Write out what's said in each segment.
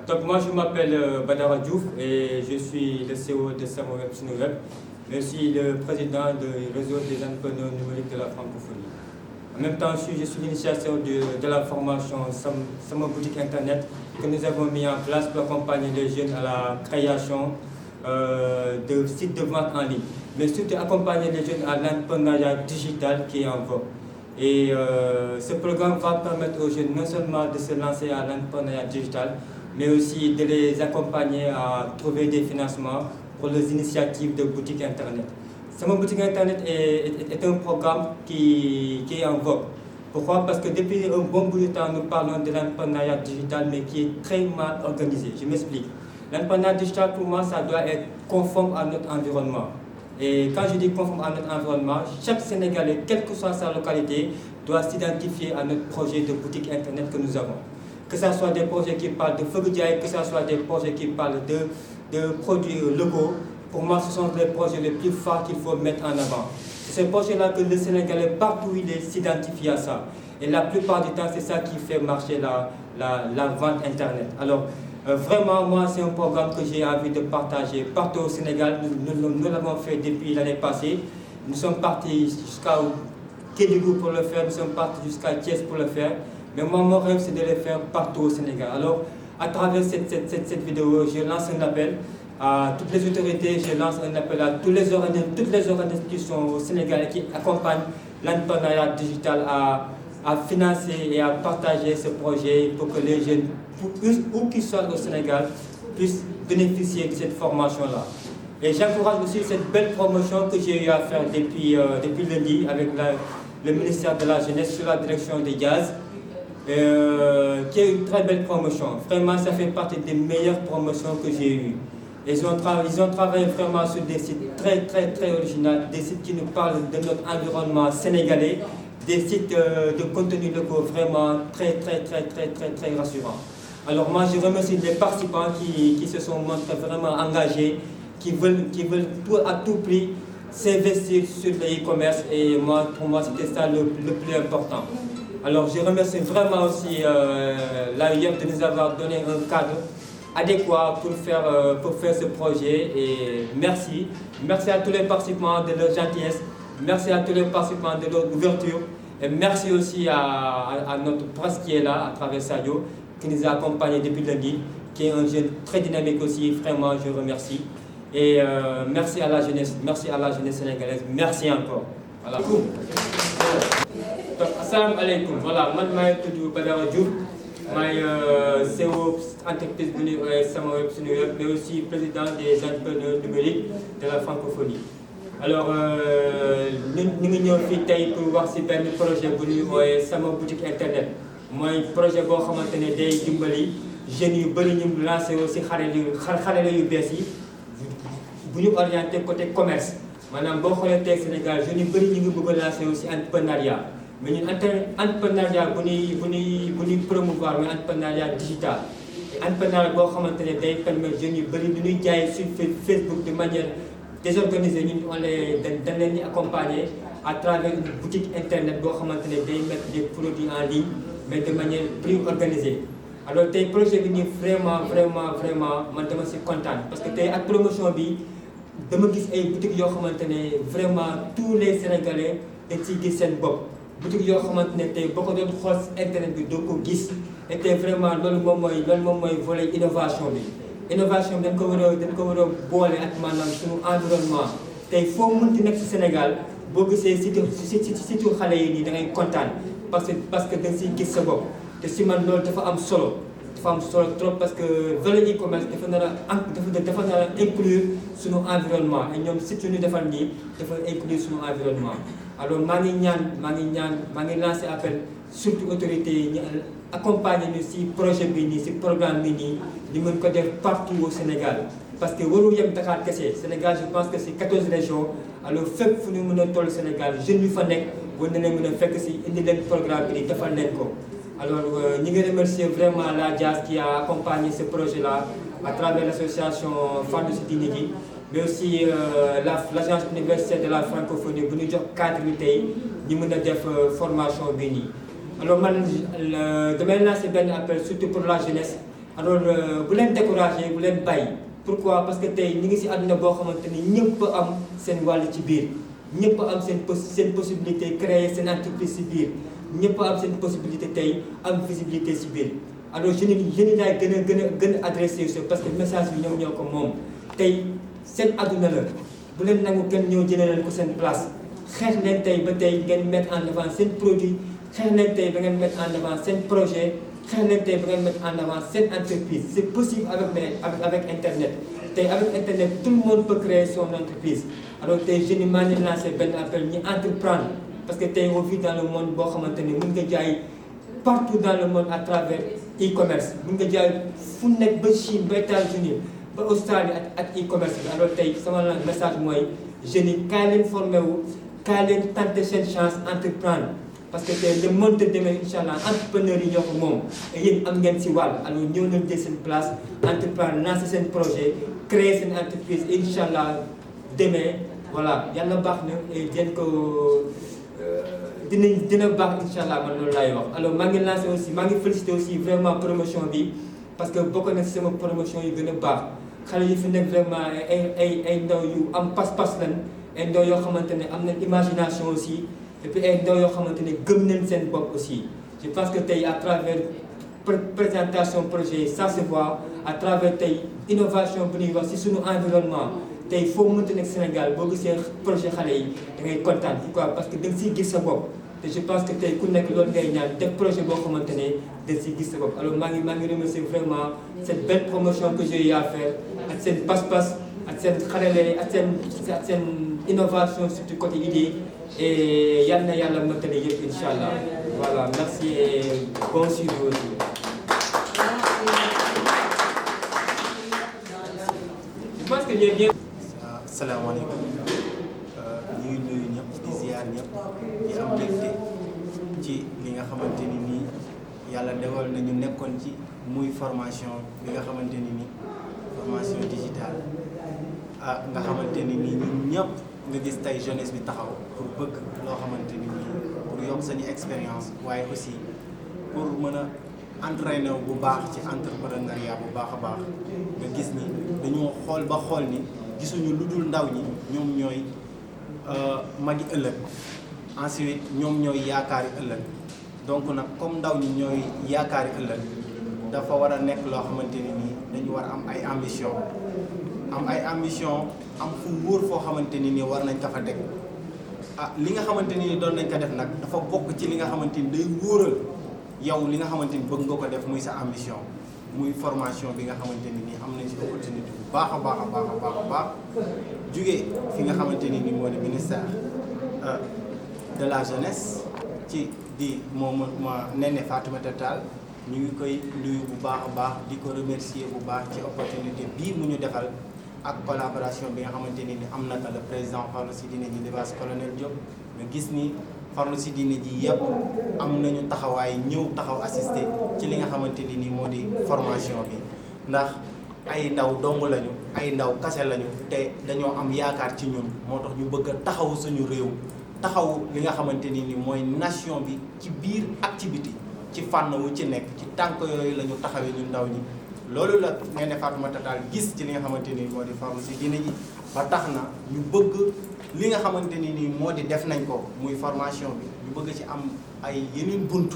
Donc moi je m'appelle Badara Diouf et je suis le CEO de Samoweb Sinoweb, mais aussi le président du réseau des entrepreneurs numériques de la francophonie. En même temps, je suis l'initiateur de la formation Sama Boutique Internet que nous avons mis en place pour accompagner les jeunes à la création de sites de vente en ligne, mais surtout accompagner les jeunes à l'entrepreneuriat digital qui est en vogue. Et ce programme va permettre aux jeunes non seulement de se lancer à l'entrepreneuriat digital, mais aussi de les accompagner à trouver des financements pour les initiatives de boutique Internet. Sama Boutique Internet est un programme qui est en vogue. Pourquoi? Parce que depuis un bon bout de temps, nous parlons de l'entrepreneuriat digital, mais qui est très mal organisé. Je m'explique. L'entrepreneuriat digital, pour moi, ça doit être conforme à notre environnement. Et quand je dis conforme à notre environnement, chaque Sénégalais, quelle que soit sa localité, doit s'identifier à notre projet de boutique Internet que nous avons. Que ce soit des projets qui parlent de Fogudjaï, que ce soit des projets qui parlent de produits locaux, pour moi, ce sont les projets les plus forts qu'il faut mettre en avant. C'est ces projets-là que le Sénégalais, partout où il est, s'identifie à ça. Et la plupart du temps, c'est ça qui fait marcher la vente Internet. Alors, vraiment, moi, c'est un programme que j'ai envie de partager partout au Sénégal. Nous l'avons fait depuis l'année passée. Nous sommes partis jusqu'à Kédougou pour le faire, nous sommes partis jusqu'à Thiès pour le faire. Mais moi, mon rêve, c'est de le faire partout au Sénégal. Alors, à travers cette vidéo, je lance un appel à toutes les autorités, je lance un appel à toutes les organismes qui sont au Sénégal et qui accompagnent l'entrepreneuriat digital à financer et à partager ce projet pour que les jeunes, où qu'ils soient au Sénégal, puissent bénéficier de cette formation-là. Et j'encourage aussi cette belle promotion que j'ai eu à faire depuis lundi avec le ministère de la Jeunesse sous la direction des Gaz, qui est une très belle promotion. Vraiment, ça fait partie des meilleures promotions que j'ai eues. Ils ont travaillé vraiment sur des sites très originaux, des sites qui nous parlent de notre environnement sénégalais, des sites de contenu locaux vraiment très rassurants. Alors moi, je remercie les participants qui se sont montrés vraiment engagés, qui veulent à tout prix s'investir sur le e-commerce, et pour moi, c'était ça le plus important. Alors je remercie vraiment aussi l'AUF de nous avoir donné un cadre adéquat pour faire ce projet, et merci à tous les participants de leur gentillesse, merci à tous les participants de leur ouverture, et merci aussi à notre presse qui est là à travers Sadio, qui nous a accompagnés depuis lundi, qui est un jeune très dynamique aussi. Vraiment, je remercie. Et merci à la jeunesse sénégalaise, merci encore. Voilà. Donc, assalamu alaikum. Voilà, moi je suis Badara Diouf, je suis CEO entreprise de Samoweb Sinoweb, mais aussi président des entrepreneurs numériques de la francophonie. Alors, nous sommes venus pour voir si un projet bu ñuy woowe Sama Boutique Internet. Mooy projet boo xamante ne day dimbali jeunes yu bëri ñu lancé aussi xarale yu bees yi bu ñu orienté côté commerce. Maanaam boo xoolee tey Sénégal jeunes yu bëri ñu ngi bëgg a lancé aussi entrepreneuriat, mais ñun entrepreneuriat bu ñuy promouvoir mooy entrepreneuriat digital. Entrepreneuriat boo xamante ne day permettre jeunes yu bëri du ñuy jaay sur Facebook de manière désorganisée, ñun dañ leen di accompagner à travers une boutique internet boo xamante ne day mettre des produits en ligne, mais de manière plus organisée. Alors tey projet bi ñu vraiment man dama si kontaan, parce que tey ak promotion bi dama gis ay boutiques yoo xamante ne vraiment tous les Sénégalais dañ ciy gis seen bopp. Boutiques yoo xamante ne tey boo ko doon xool si internet bi doo ko gis, et tey vraiment loolu moom mooy volet innovation bi. Innovation bi dañ ko war a boole ak maanaam suñu environnement. Tey foo mënti nekk si Sénégal boo gisee surtout xale yi nii da ngay kontaan, parce que da nga siy gis sa bopp. Te si man loolu dafa am solo trop, parce que volet e-commerce dafa nar a inclure suñu environnement, et ñoom surtout ñu defal nii dafa inclure suñu environnement. Alors maa ngi lancé appel surtout autorités yi ñu accompagner ñu si projet bi nii, si programme bi nii, ñu mën ko def partout au Sénégal, parce que warul yem Dakar kese. Sénégal, je pense que c'est 14 régions. Alors fépp fu ñu mën a toll Sénégal jeunes yu fa nekk war na leen mën a fekk si indi leen programme bi defal leen ko. Alors ñu ngi remercier vraiment la Dias qui a accompagné ce projet-là à travers l'association Fàllu si Diine Ji, mais aussi l'agence universitaire de la francophonie bu ñu jox cadre bi tey ñu mën a def formation bi nii. Alors man damay lancer benn appel surtout pour la jeunesse, alors bu leen découragé bu leen bàyyi. Pourquoi? Parce que tey ñu ngi ci àdduna boo xamante ni ñëpp am seen wàll ci biir ñëpp am seen possibilité créer seen entreprise ci biir ñëpp am seen possibilité tey am visibilité ci biir. alors jeunes yi laay gën a adressé parce que message bi ñoom ñoo ko moom tey seen àdduna la bu leen nangu kenn ñëw jëlee leen ko seen place xeex leen tey ba tey ngeen mettre en avant seen produit xeex leen tey ba ngeen mettre en avant seen projet xeex leen tey ba ngeen mettre en avant seen entreprise. C'est possible avec internet tey avec internet tout le monde peut créer son entreprise. alors tey jeunes yi maa ngi lancé benn appel ñi entreprendre parce que tey on vit dans le monde boo xamante ni mën nga jaay partout dans le monde à travers e-commerce mën nga jaay fu nekk ba Chine ba États-Unis ba Australie ak e-commerce bi. alors tey sama message mooy jeunes yi kaay leen formé wu kaay leen tenter seen chance entreprendre parce que tey le monde de demain incha allah entrepreneurs yi ñoo ko moom et yéen am ngeen si wàll. alors ñëw nañ jël seen place entreprendre lancer seen projet créer seen entreprise incha allah demain voilà yàlla baax na et den ko dina baax incha allah man loolu laay wax. alors maa ngi lancé aussi maa ngi félicité aussi vraiment promotion bi parce que bokk na si sama promotion yu gën a baax xale yi fi nekk vraiment ay ndaw yu am pas-pas lañ ay ndaw yoo xamante ne am nañ imagination aussi et puis ay ndaw yoo xamante ne gëm nañ seen bopp aussi. je pense que tey à travers présentation projet ça se voit à travers tey innovation bu ñuy wax si suñu environnement. tey foo mënta nekk Sénégal boo gisee projet xale yi da ngay kontaan. pourquoi? parce que da nga siy gis sa bopp te je pense que tey ku nekk loolu ngay ñaan def projet boo xamante ne da nga siy gis sa bopp. alors maa ngi remercier vraiment cette belle promotion que j'ai eu à faire ak seen pas-pas ak seen xarale ak seen innovation surtout côté idée et yal na yàlla mëntale yëpp incha allah. voilà merci et bon suivi aussi. je pense que j'ai bien. Asalaamaaleykum ñu ngi nuyu ñëpp di ziar ñëpp di am mbégte ci li nga xamante ni nii yàlla dogal na ñu nekkoon ci muy formation bi nga xamante ni nii formation digitale nga xamante ni nii ñun ñëpp nga gis tey jeunesse bi taxaw pour bëgg loo xamante ni nii pour yokk sañu expérience waaye aussi pour mën a entraîner bu baax ci entrepreneuriat bu baax a baax nga gis ni dañoo xool ba xool ni. gisuñu lu dul ndaw ñi ñoom ñooy magi ëllëg ensuite ñoom ñooy yaakaari ëllëg donc nag comme ndaw ñi ñooy yaakaari ëllëg dafa war a nekk loo xamante ni nii dañu war a am ay ambition am fu wóor foo xamante ni nii war nañ ko fa teg li nga xamante ni doon nañ ko def nag dafa bokk ci li nga xamante ni day wóoral yow li nga xamante ni bëgg nga ko def muy sa ambition muy formation bi nga xamante ni nii am nañ ci opportunité bu baax a baax jugee fi nga xamante ni nii moo di ministère de la jeunesse ci di moom ma Néné Fatoumata Tall ñu ngi koy nuyu bu baax a baax di ko remercier bu baax ci opportunité bii mu ñu defal ak collaboration bi nga xamante ni am na ko le président Fallou Sidine ji Libaas colonel Diop nga gis ni Fallou Sidine ji yëpp am nañu taxawaay ñëw taxaw assister ci li nga xamante ni nii moo di formation bi ndax ay ndaw dong lañu ay ndaw kase lañu te dañoo am yaakaar ci ñun moo tax ñu bëgg a taxaw suñu réew taxaw li nga xamante ni nii mooy nation bi ci biir activité ci fànn wu ci nekk ci tànk yooyu la ñu taxawee ñu ndaw ñi loolu la Néné Fatoumata Tall gis ci li nga xamante ni moo di Fallou Sidine ji ba tax na ñu bëgg li nga xamante ni nii moo di def nañ ko muy formation bi ñu bëgg ci am ay yeneen bunt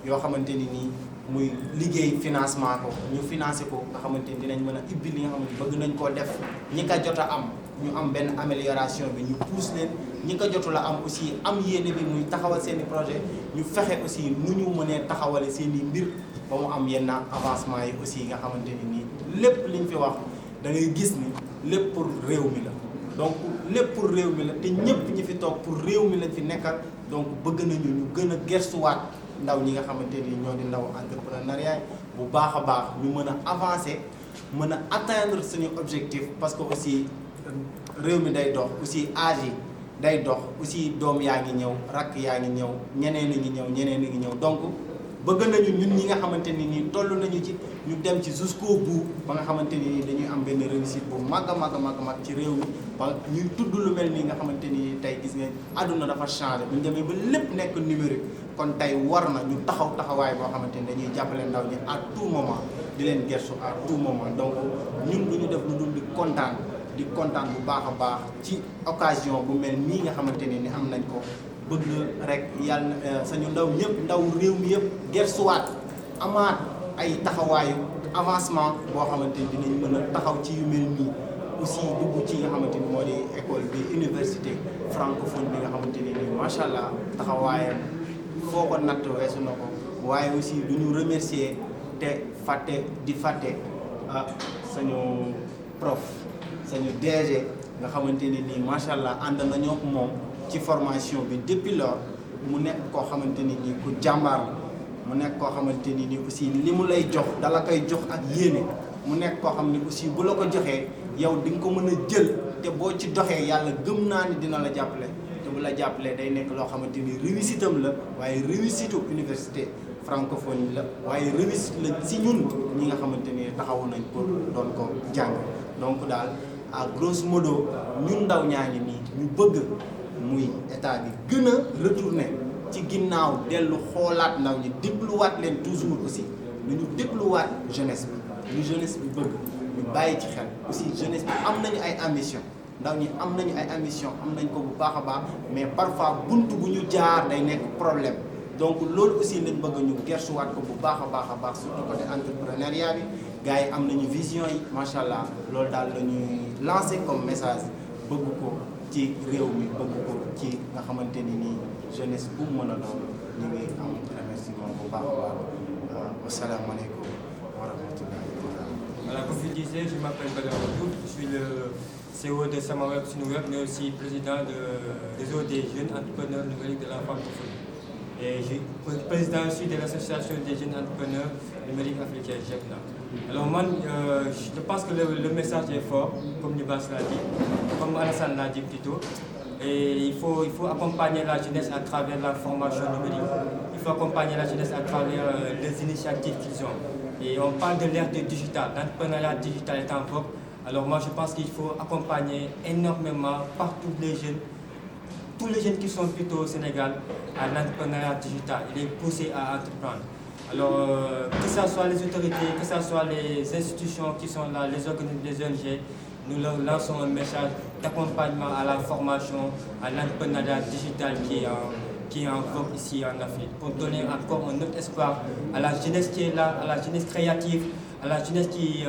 yoo xamante ni nii muy liggéey financement ko ñu financé ko nga xamante ni dinañ mën a ibbi li nga xamante bëgg nañ koo def ñi ko jot a am ñu am benn amélioration bi ñu pousse leen ñi ko jotul a am aussi am yéene bi muy taxawal seen i projet ñu fexe aussi nu ñu mënee taxawale seen i mbir ba mu am yenn avancement yi aussi nga xamante ni nii lépp liñ fi wax da ngay gis ni lépp pour réew mi la donc lépp pour réew mi la te ñëpp ñi fi toog pour réew mi lañ fi nekkal donc bëgg nañu ñu gën a gersuwaat ndaw ñi nga xamante ni ñoo di ndaw entrepreneuriat bu baax a baax ñu mën a avancer mën a atteindre suñu objectif parce que aussi réew mi day dox aussi âge yi day dox aussi doom yaa ngi ñëw rakk yaa ngi ñëw ñeneen a ngi ñëw donc bëgg nañu ñun ñi nga xamante ni nii toll nañu ci ñu dem ci jusqu'au bout ba nga xamante ni nii dañuy am benn réussite bu mag ci réew mi ba ñuy tudd lu mel nii nga xamante ni tey gis ngeen àdduna dafa changé bu ñu demee ba lépp nekk numérique kon tey war na ñu taxawaay boo xamante ni dañuy jàppale ndaw ñi à tout moment di leen gersu à tout moment donc ñun du ñu def lu dul di kontaan bu baax a baax ci occasion bu mel nii nga xamante ne ni am nañ ko bëgg rek yàlla sañu ndaw ñëpp ndaw réew mi yëpp gersuwaat amaat ay taxawaayu avancement boo xamante ni dinañ mën a taxaw ci yu mel nii aussi dugg ci nga xamante ni moo di école bi université francophone bi nga xamante ni nii macha allah taxawaayam foo ko natt weesu na ko waaye aussi du ñu remercier te di fàtte sañu prof sañu DG nga xamante ni nii macha allah ànd nañoo ak moom ci formation bi depuis lors mu nekk koo xamante ni nii ku jàmbaar mu nekk koo xamante ni nii aussi li mu lay jox dala koy jox ak yéene mu nekk koo xam ni aussi bu la ko joxee yow di nga ko mën a jël te boo ci doxee yàlla gëm naa ni dina la jàppale te bu la jàppalee day nekk loo xamante ni réussite am la waaye réussite université francophone la waaye réussite la si ñun ñi nga xamante ni taxawu nañ pour doon ko jàng donc daal à grosso modo ñun ndaw ñaa ngi nii ñu bëgg muy état bi gën a retourner ci ginnaaw dellu xoolaat ndaw ñi dégluwaat leen toujours aussi lu ñu dégluwaat jeunesse bi lu jeunesse bi bëgg ñu bàyyi ci xel aussi jeunesse bi am nañu ay ambition ndaw ñi am nañu ay ambition am nañ ko bu baax a baax mais parfois buntu bu ñu jaar day nekk problème donc loolu aussi lañ bëgg ñu gersuwaat ko bu baax a baax surtout côté entrepreneuriat bi gars yi am nañu vision yi macha allah loolu daal la ñuy lancer comme message bëgg ko ci réew mi bëgg ko ci nga xamante ni nii jeunesse bu mu mën a doon ñu ngi am remerciement bu baax a baax wasalaamaaleykum wa rahmatullahi. Voilà, comme je disais, je m'appelle Badara Diouf, je suis le CEO de Samaweb Sinouweb, mais aussi président du réseau des jeunes entrepreneurs numériques de la francophonie. Et je suis président aussi de l'association des jeunes entrepreneurs numériques africains, JEPNA. Alors moi, je pense que le message est fort, comme Nibas l'a dit, comme Alassane l'a dit plus tôt. Et il faut accompagner la jeunesse à travers la formation numérique. Il faut accompagner la jeunesse à travers les initiatives qu'ils ont. Et on parle de l'ère du digital, l'entrepreneuriat digital est en vogue. Alors moi je pense qu'il faut accompagner énormément partout tous les jeunes qui sont plutôt au Sénégal à l'entrepreneuriat digital. Il est poussé à entreprendre. Alors que ce soit les autorités, que ce soit les institutions qui sont là, les organismes, les ONG, nous leur lançons un message d'accompagnement à la formation, à l'entrepreneuriat digital qui est en vogue ici en Afrique, pour donner encore un autre espoir à la jeunesse qui est là, à la jeunesse créative, à la jeunesse qui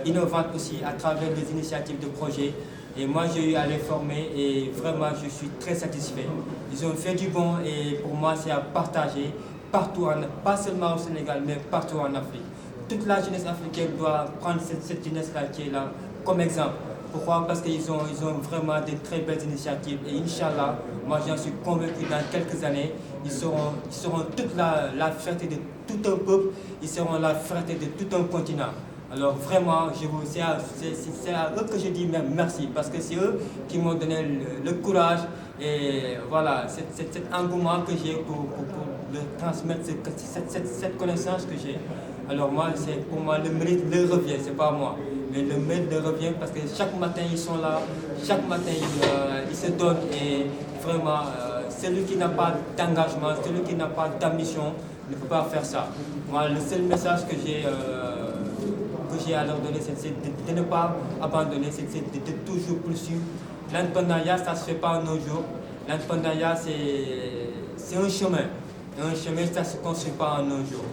innovante aussi à travers des initiatives de projets. Et moi j'ai eu à les former et vraiment je suis très satisfait. Ils ont fait du bon et pour moi c'est à partager partout, pas seulement au Sénégal mais partout en Afrique. Toute la jeunesse africaine doit prendre cette jeunesse-là qui est là comme exemple. Pourquoi? Parce qu'ils ont vraiment de très belles initiatives et Inch'Allah, moi j'en suis convaincu dans quelques années, ils seront toute la fierté de tout un peuple, ils seront la fierté de tout un continent. Alors vraiment, c'est à eux que je dis même merci parce que c'est eux qui m'ont donné le courage et voilà, cet engouement que j'ai pour leur transmettre cette connaissance que j'ai. Alors moi, pour moi, le mérite leur revient, c'est pas moi. Mais le mérite leur revient parce que chaque matin ils sont là, chaque matin ils se donnent et vraiment, celui qui n'a pas d'engagement, celui qui n'a pas d'ambition ne peut pas faire ça. Moi, le seul message que j'ai à leur donner, c'est de ne pas abandonner, c'est de toujours poursuivre. L'entrepreneuriat, ça ne se fait pas en nos jours. L'entrepreneuriat, c'est un chemin. Et un chemin, ça ne se construit pas en nos jours.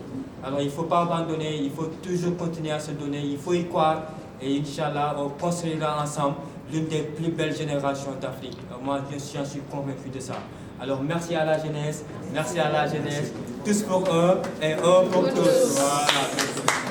Alors il ne faut pas abandonner, il faut toujours continuer à se donner, il faut y croire. Et Inch'Allah, on construira ensemble l'une des plus belles générations d'Afrique. Moi, je suis convaincu de ça. Alors merci à la jeunesse, tous pour un et un pour tous. Voilà.